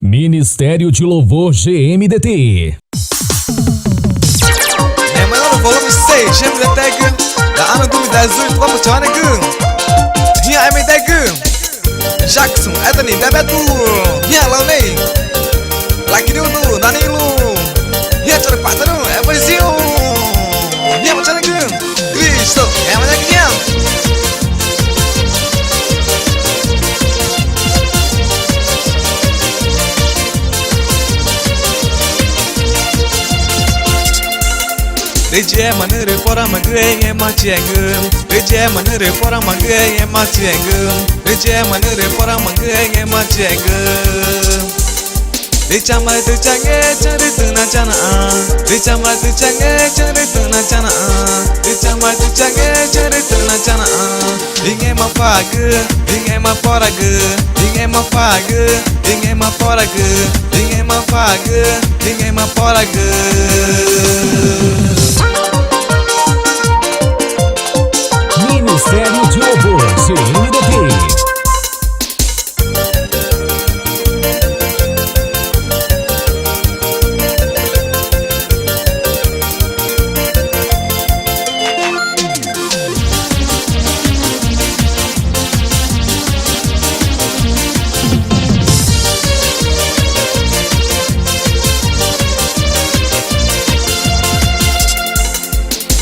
Ministério de Louvor GMDT. É maior no volume 6, GMDT. Da ano 2018, vamos para o ano. Minha MDG. Jackson, Anthony, Bebeto. Minha Launay. Lakinuno, Danilo. Minha Tchore Patano, Evolução. Minha Machaneg. Cristo, é uma neguinha. Reje manere fora magre matiengum. Reje manere fora magre matiengum. Reje manere fora magre matiengum. Richama tu change chari tu na chana. Richama tu change chari tu na chana. Richama tu change chari tu na chana. Inge ma fagu, inge ma foragu, inge ma fagu, inge ma foragu, inge ma fagu, inge ma foragu. Ministério de Louvor GMDT.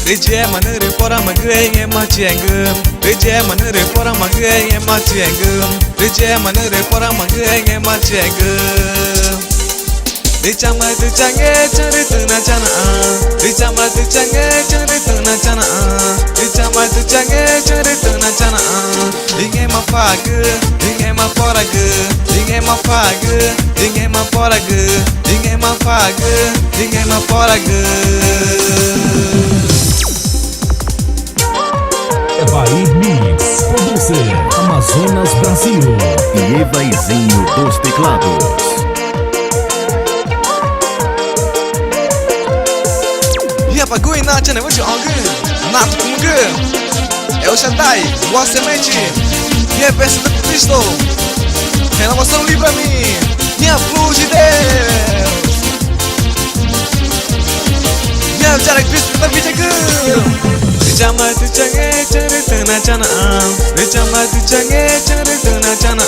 Reje manere fora magre matiengum. Reje manere fora magre matiengum. Reje manere fora magre matiengum. Richama tu change chari tu na chana. Richama tu change chari tu na chana. Richama tu change chari tu na chana. Inge ma fagu, inge ma foragu, inge ma fagu, inge ma foragu, inge ma fagu, inge ma foragu. Evair Mix, producer Amazonas Brasil. E Evaizinho dos teclados. Ia bagulho na chana, vou te ouvir. Nato com que? É o Xandai, boa semente. Minha peça do Cristo. Renovação livre a mim. Minha flor de Deus. Minha Jara Cristo da vida que. Richama tu change chari tu na chana. Richama tu change chari tu na chana.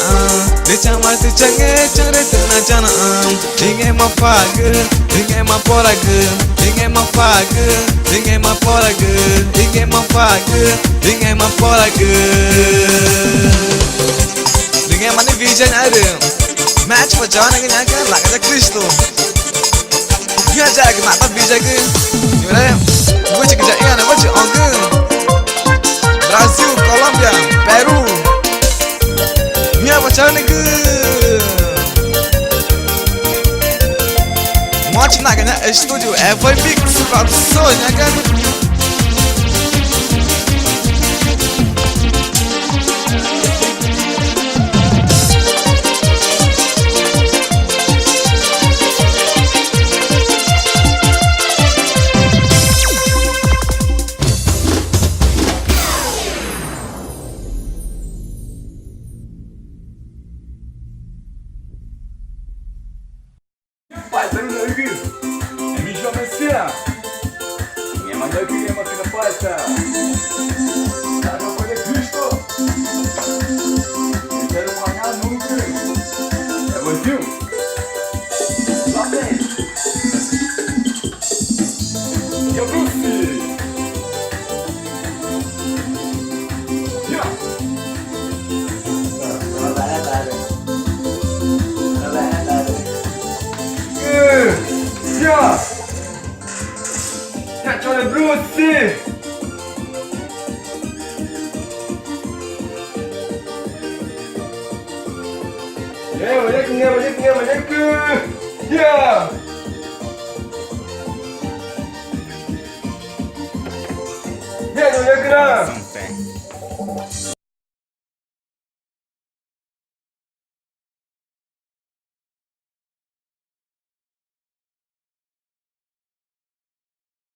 Richama tu change chari tu na chana. Inge ma fagu, inge ma foragu, inge ma fagu, inge ma foragu, inge ma fagu, inge ma foragu. Inge ma ni vision adu. Match for John again again like the Cristo. Minha jag mata vision que. Vou te dizer, Ana, vou te ouvir. Brasil, Colômbia, Peru. Minha Machaneg. Monte na ganha estúdio, foi mix produções, né, cara? Pai, tá indo aqui? É me chama assim, minha mãe aqui, minha mãe na porta. Tá no Pai de Cristo. Eu quero ganhar nunca. É você? Lá vem. E eu Bruce. Minha Tchore Bruce! Olha que! Yeah! Yeah, olha que!